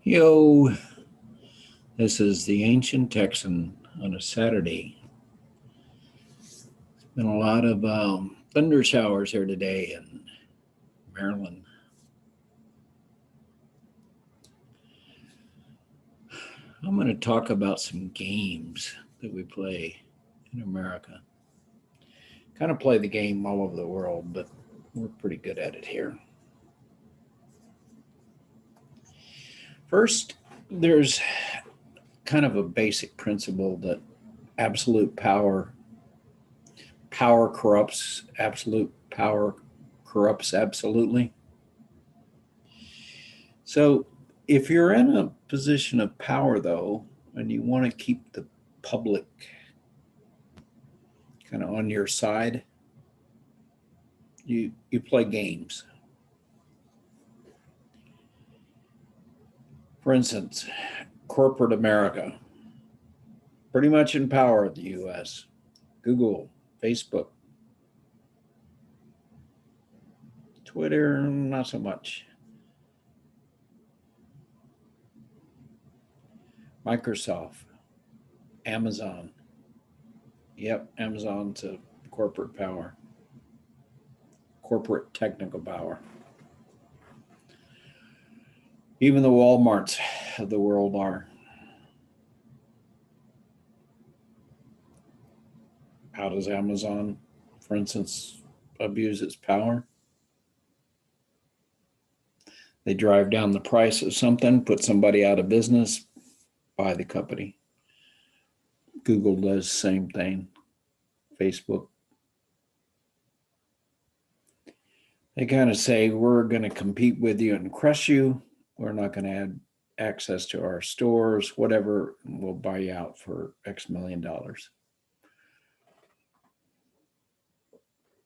Yo, this is the Ancient Texan on a Saturday. Been a lot of thunder showers here today in Maryland. I'm going to talk about some games that we play in America. Kind of play the game all over the world, but we're pretty good at it here. First, there's kind of a basic principle that absolute power corrupts, absolute power corrupts absolutely. So if you're in a position of power, though, and you want to keep the public kind of on your side, you play games. For instance, corporate America, pretty much in power of the US. Google, Facebook, Twitter, not so much. Microsoft, Amazon. Yep, Amazon's a corporate power, corporate technical power. Even the Walmarts of the world are. How does Amazon, for instance, abuse its power? They drive down the price of something, put somebody out of business, buy the company. Google does the same thing. Facebook. They kind of say, we're going to compete with you and crush you. We're not going to add access to our stores, whatever, and we'll buy you out for X million dollars.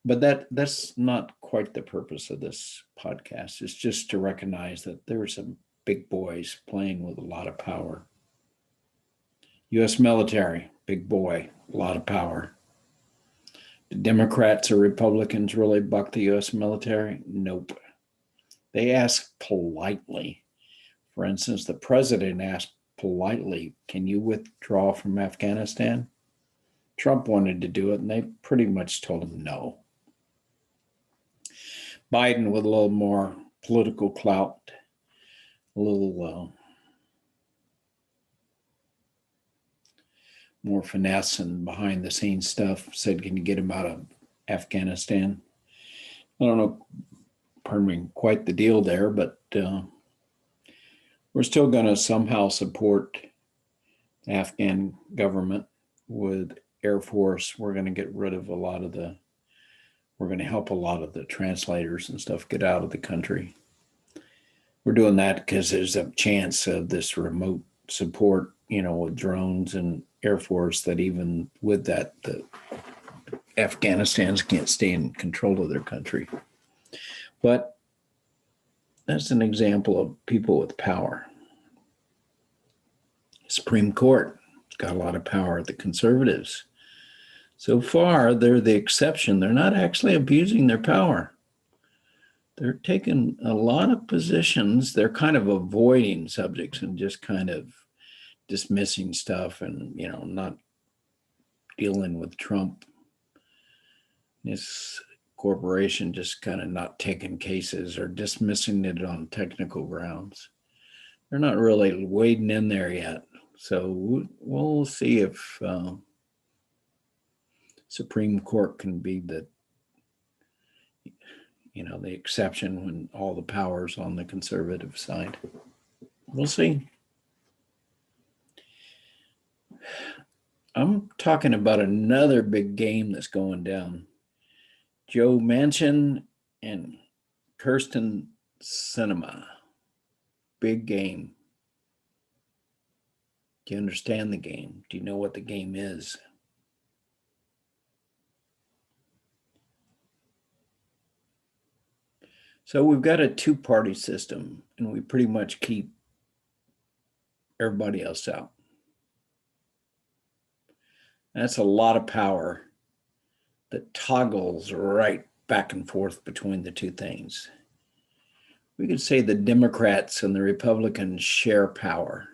But that's not quite the purpose of this podcast. It's just to recognize that there are some big boys playing with a lot of power. U.S. military, big boy, a lot of power. Do Democrats or Republicans really buck the U.S. military? Nope. They ask politely. For instance, the president asked politely, can you withdraw from Afghanistan? Trump wanted to do it, and they pretty much told him no. Biden with a little more political clout, a little more finesse and behind the scenes stuff, said, can you get him out of Afghanistan? I don't know, pardon me, quite the deal there, but we're still going to somehow support the Afghan government with Air Force. We're going to get rid of we're going to help a lot of the translators and stuff get out of the country. We're doing that because there's a chance of this remote support, with drones and Air Force, that even with that, the Afghanistans can't stay in control of their country. But that's an example of people with power. Supreme Court has got a lot of power. The conservatives, so far, they're the exception. They're not actually abusing their power. They're taking a lot of positions. They're kind of avoiding subjects and just kind of dismissing stuff and, not dealing with Trump. This corporation just kind of not taking cases or dismissing it on technical grounds. They're not really wading in there yet. So we'll see if Supreme Court can be the exception when all the power's on the conservative side. We'll see. I'm talking about another big game that's going down. Joe Manchin and Kirsten Sinema. Big game. Do you understand the game? Do you know what the game is? So we've got a two-party system, and we pretty much keep everybody else out. That's a lot of power that toggles right back and forth between the two things. We could say the Democrats and the Republicans share power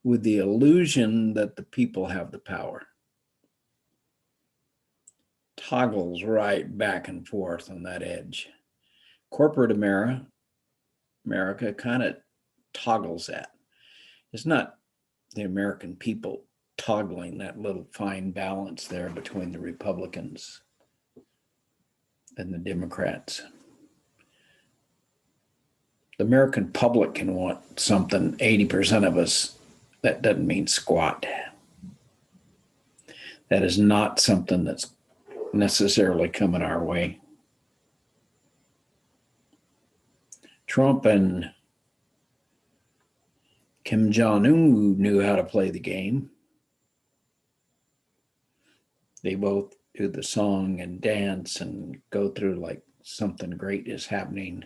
with the illusion that the people have the power. Toggles right back and forth on that edge. Corporate America kind of toggles that. It's not the American people toggling that little fine balance there between the Republicans and the Democrats. The American public can want something, 80% of us, that doesn't mean squat. That is not something that's necessarily coming our way. Trump and Kim Jong-un knew how to play the game. They both do the song and dance and go through like something great is happening.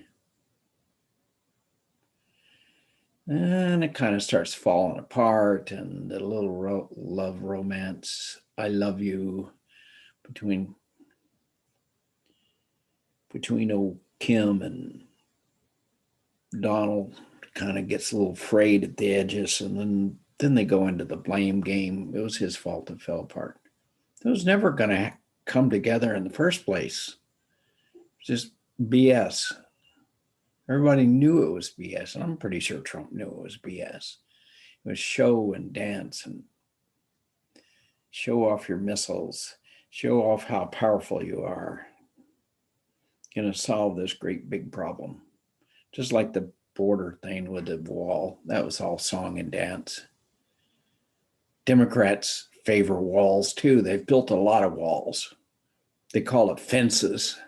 And it kind of starts falling apart, and the little love romance, I love you, between old Kim and Donald kind of gets a little frayed at the edges, and then they go into the blame game. It was his fault it fell apart. It was never going to come together in the first place. Just BS. Everybody knew it was BS, and I'm pretty sure Trump knew it was BS. It was show and dance and show off your missiles, show off how powerful you are. Going to solve this great big problem. Just like the border thing with the wall, that was all song and dance. Democrats favor walls too. They've built a lot of walls. They call it fences.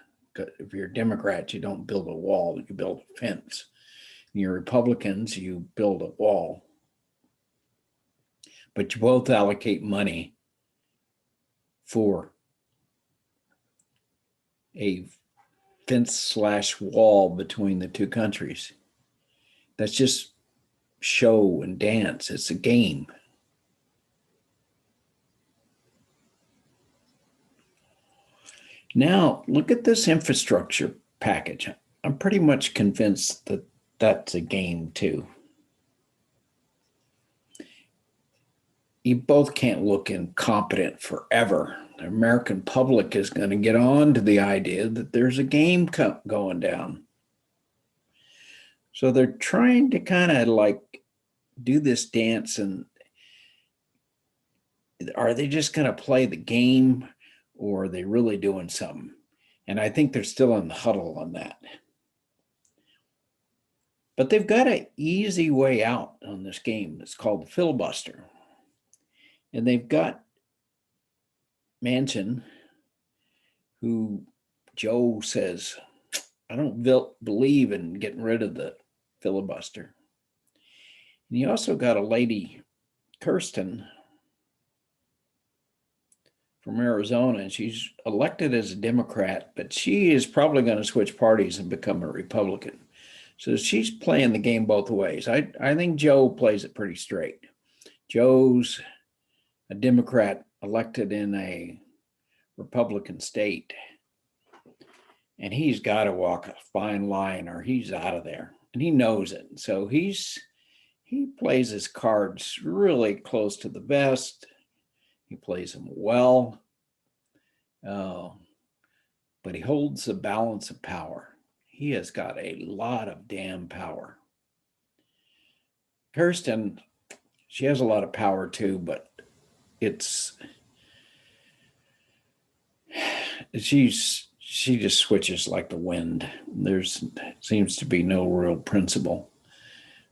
If you're a Democrat, you don't build a wall, you build a fence. And you're Republicans, you build a wall. But you both allocate money for a fence/wall between the two countries. That's just show and dance. It's a game. Now, look at this infrastructure package. I'm pretty much convinced that that's a game too. You both can't look incompetent forever. The American public is going to get on to the idea that there's a game going down. So they're trying to kind of like do this dance, and are they just going to play the game, or are they really doing something? And I think they're still in the huddle on that. But they've got an easy way out on this game. It's called the filibuster. And they've got Manchin, who Joe says, I don't believe in getting rid of the filibuster. And you also got a lady, Kirsten, from Arizona, and she's elected as a Democrat, but she is probably going to switch parties and become a Republican. So she's playing the game both ways. I think Joe plays it pretty straight. Joe's a Democrat elected in a Republican state, and he's got to walk a fine line or he's out of there, and he knows it. So he plays his cards really close to the vest. He plays them well, but he holds the balance of power. He has got a lot of damn power. Kirsten, she has a lot of power too, but she just switches like the wind. There's seems to be no real principle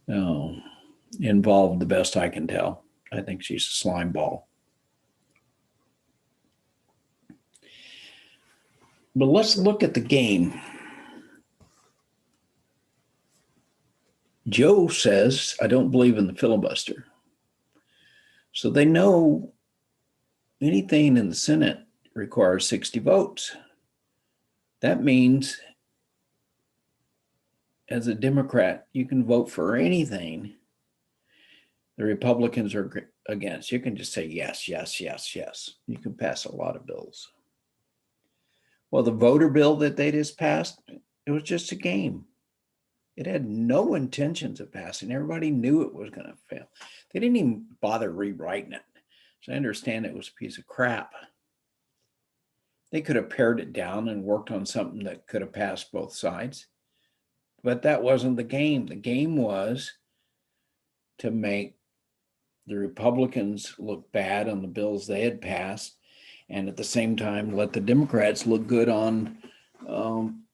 involved, the best I can tell. I think she's a slime ball. But let's look at the game. Joe says, I don't believe in the filibuster. So they know anything in the Senate requires 60 votes. That means as a Democrat, you can vote for anything the Republicans are against. You can just say yes, yes, yes, yes. You can pass a lot of bills. Well, the voter bill that they just passed, it was just a game. It had no intentions of passing. Everybody knew it was going to fail. They didn't even bother rewriting it. So I understand it was a piece of crap. They could have pared it down and worked on something that could have passed both sides. But that wasn't the game. The game was to make the Republicans look bad on the bills they had passed, and at the same time let the Democrats look good on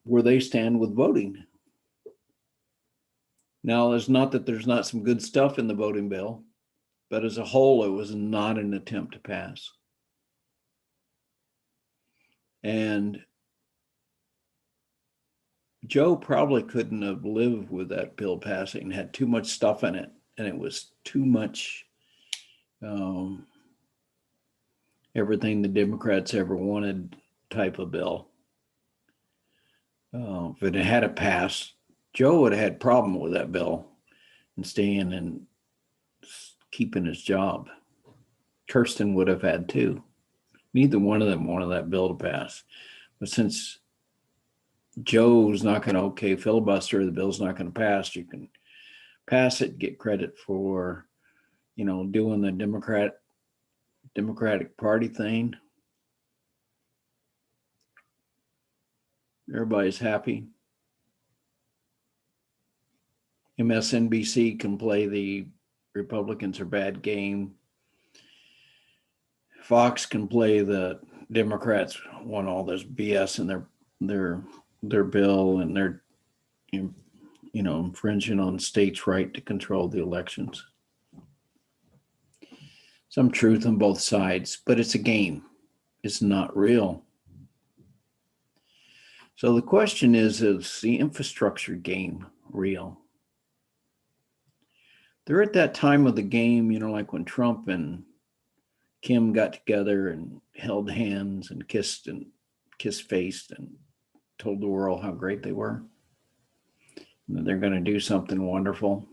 where they stand with voting. Now, it's not that there's not some good stuff in the voting bill, but as a whole, it was not an attempt to pass. And Joe probably couldn't have lived with that bill passing. It had too much stuff in it, and it was too much everything the Democrats ever wanted type of bill. If it had a pass, Joe would have had problem with that bill and staying and keeping his job. Kirsten would have had too. Neither one of them wanted that bill to pass. But since Joe's not going to okay filibuster, the bill's not going to pass, you can pass it, get credit for, doing the Democratic Party thing. Everybody's happy. MSNBC can play the Republicans are bad game. Fox can play the Democrats want all this BS in their bill, and they're infringing on states' right to control the elections. Some truth on both sides, but it's a game. It's not real. So the question is the infrastructure game real? They're at that time of the game, like when Trump and Kim got together and held hands and kissed faced and told the world how great they were. And they're going to do something wonderful.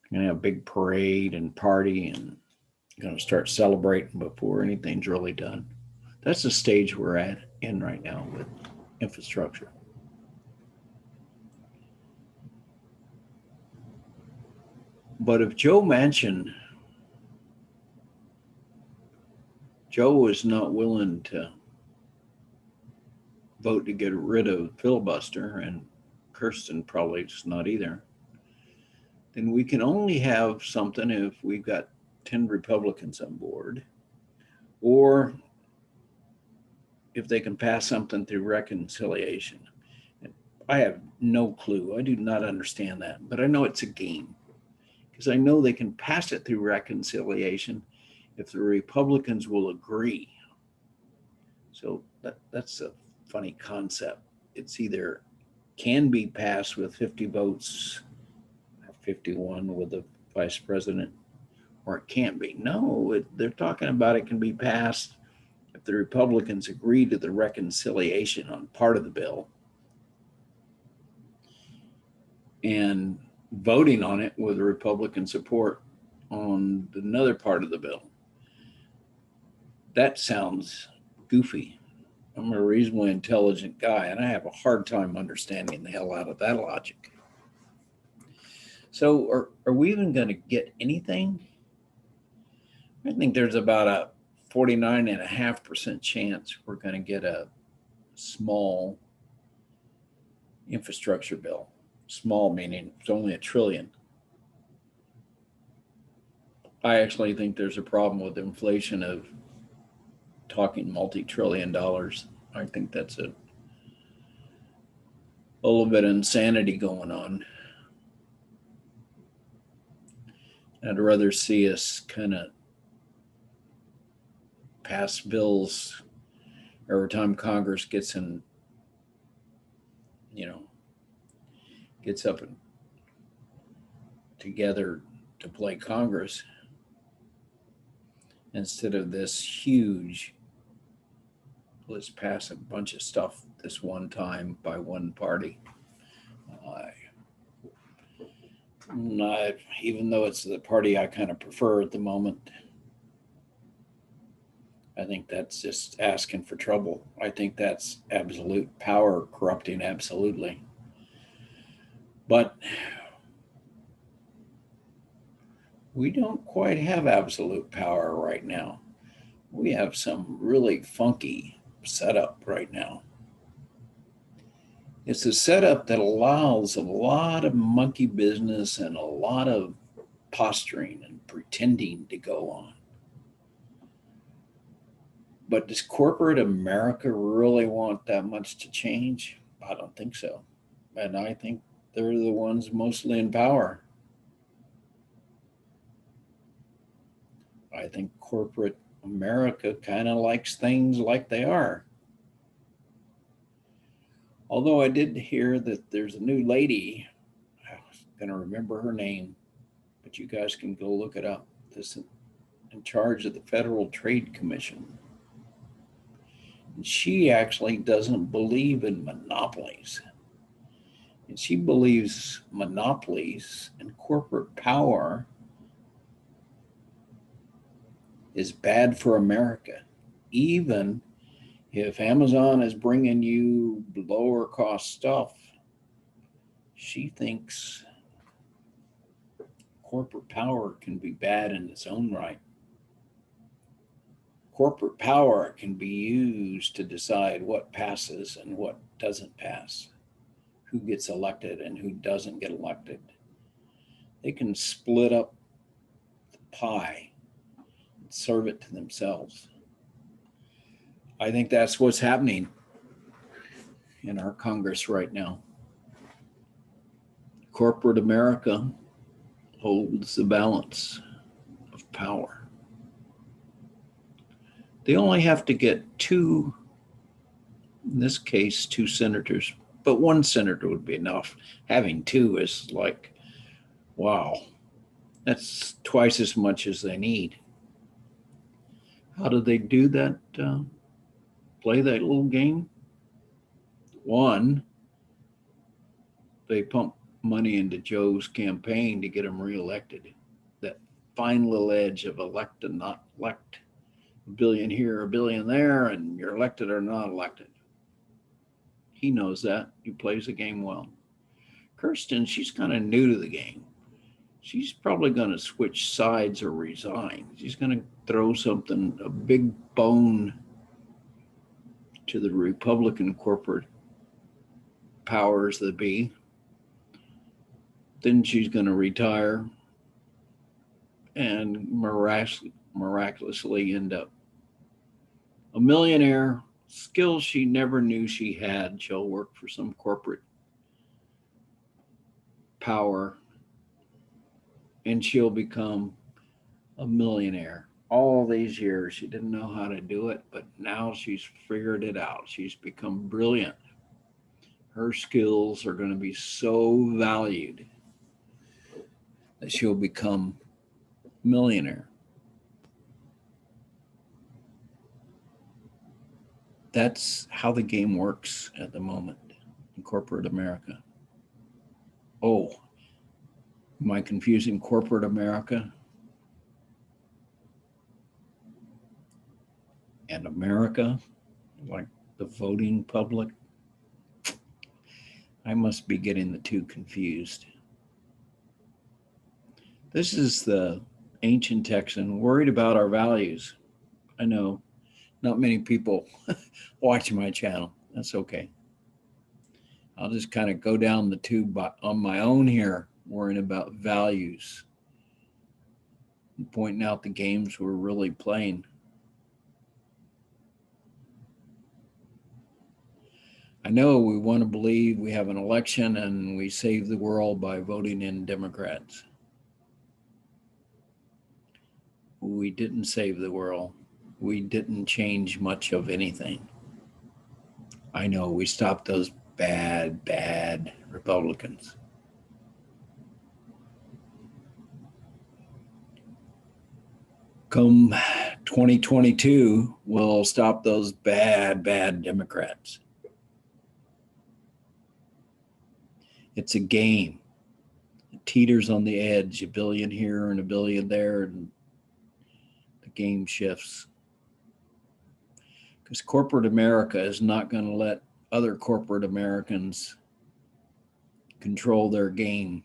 They're going to have a big parade and party and going to start celebrating before anything's really done. That's the stage we're in right now with infrastructure. But if Joe is not willing to vote to get rid of filibuster, and Kirsten probably is not either, then we can only have something if we've got 10 Republicans on board, or if they can pass something through reconciliation. I have no clue. I do not understand that, but I know it's a game because I know they can pass it through reconciliation if the Republicans will agree. So that's a funny concept. It's either can be passed with 50 votes or 51 with the vice president, or it can't be. No, they're talking about it can be passed if the Republicans agree to the reconciliation on part of the bill and voting on it with Republican support on another part of the bill. That sounds goofy. I'm a reasonably intelligent guy, and I have a hard time understanding the hell out of that logic. So are we even going to get anything? I think there's about a 49.5% chance we're going to get a small infrastructure bill. Small meaning it's only $1 trillion. I actually think there's a problem with inflation of talking multi-trillion dollars. I think that's a little bit of insanity going on. I'd rather see us kind of pass bills every time Congress gets gets up and together to play Congress instead of this huge, let's pass a bunch of stuff this one time by one party. Even though it's the party I kind of prefer at the moment, I think that's just asking for trouble. I think that's absolute power corrupting absolutely. But we don't quite have absolute power right now. We have some really funky setup right now. It's a setup that allows a lot of monkey business and a lot of posturing and pretending to go on. But does corporate America really want that much to change? I don't think so. And I think they're the ones mostly in power. I think corporate America kind of likes things like they are. Although I did hear that there's a new lady, I was going to remember her name, but you guys can go look it up. This in charge of the Federal Trade Commission. And she actually doesn't believe in monopolies. And she believes monopolies and corporate power is bad for America. Even if Amazon is bringing you lower cost stuff, she thinks corporate power can be bad in its own right. Corporate power can be used to decide what passes and what doesn't pass, who gets elected and who doesn't get elected. They can split up the pie and serve it to themselves. I think that's what's happening in our Congress right now. Corporate America holds the balance of power. They only have to get two, in this case, two senators, but one senator would be enough. Having two is like, wow, that's twice as much as they need. How do they do that? Play that little game? One, they pump money into Joe's campaign to get him reelected. That fine little edge of elect and not elect. A billion here, a billion there, and you're elected or not elected. He knows that. He plays the game well. Kirsten, she's kind of new to the game. She's probably going to switch sides or resign. She's going to throw something, a big bone to the Republican corporate powers that be. Then she's going to retire and miraculously end up a millionaire, skills she never knew she had. She'll work for some corporate power and she'll become a millionaire. All these years, she didn't know how to do it, but now she's figured it out. She's become brilliant. Her skills are going to be so valued that she'll become a millionaire. That's how the game works at the moment in corporate America. Oh, am I confusing corporate America and America, like the voting public? I must be getting the two confused. This is the ancient Texan worried about our values. I know not many people watch my channel. That's okay. I'll just kind of go down the tube on my own here, worrying about values and pointing out the games we're really playing. I know we want to believe we have an election and we save the world by voting in Democrats. We didn't save the world. We didn't change much of anything. I know we stopped those bad Republicans. Come 2022, we'll stop those bad Democrats. It's a game. It teeters on the edge, a billion here and a billion there, and the game shifts. Because corporate America is not going to let other corporate Americans control their game.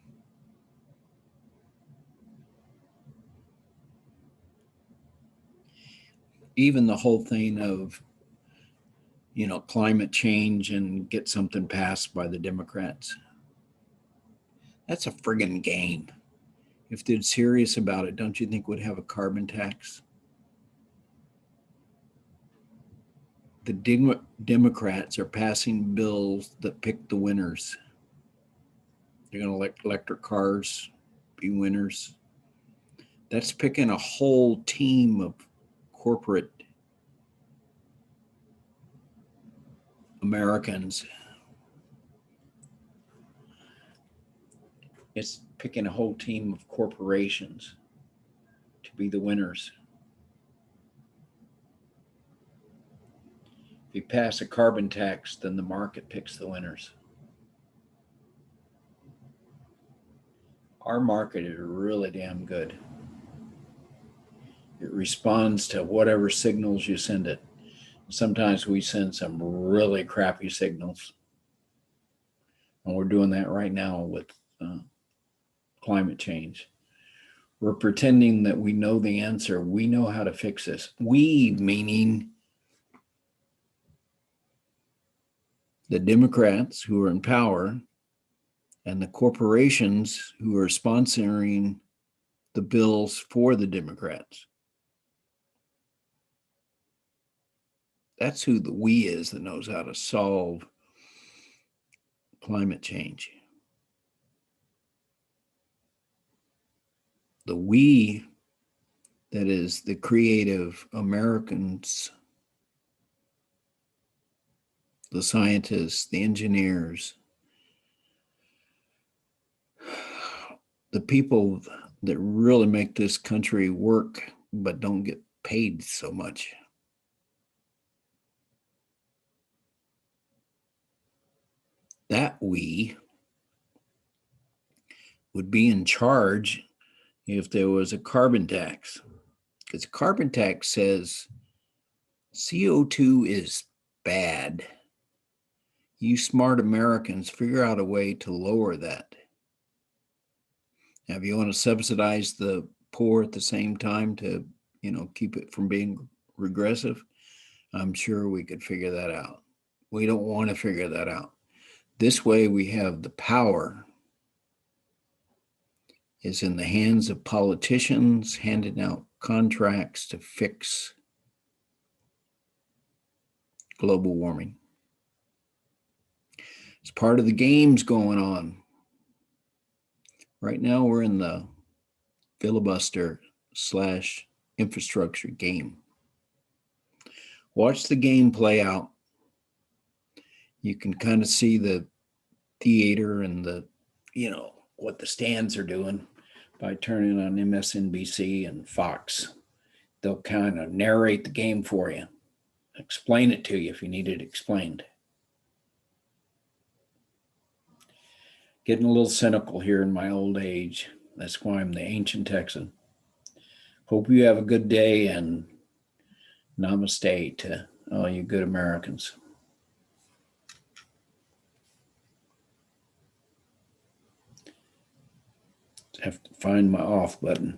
Even the whole thing of, climate change and get something passed by the Democrats. That's a friggin' game. If they're serious about it, don't you think we'd have a carbon tax? The Democrats are passing bills that pick the winners. They're going to let electric cars be winners. That's picking a whole team of corporate Americans. It's picking a whole team of corporations to be the winners. If you pass a carbon tax, then the market picks the winners. Our market is really damn good. It responds to whatever signals you send it. Sometimes we send some really crappy signals. And we're doing that right now with climate change. We're pretending that we know the answer. We know how to fix this. We, meaning the Democrats who are in power and the corporations who are sponsoring the bills for the Democrats. That's who the we is that knows how to solve climate change. The we that is the creative Americans, the scientists, the engineers, the people that really make this country work but don't get paid so much. That we would be in charge if there was a carbon tax. Because carbon tax says CO2 is bad. You smart Americans figure out a way to lower that. Now, if you want to subsidize the poor at the same time to, keep it from being regressive, I'm sure we could figure that out. We don't want to figure that out. This way we have the power is in the hands of politicians handing out contracts to fix global warming. It's part of the games going on. Right now we're in the filibuster / infrastructure game. Watch the game play out. You can kind of see the theater and the, what the stands are doing by turning on MSNBC and Fox. They'll kind of narrate the game for you, explain it to you if you need it explained. Getting a little cynical here in my old age. That's why I'm the ancient Texan. Hope you have a good day, and namaste to all you good Americans. I have to find my off button.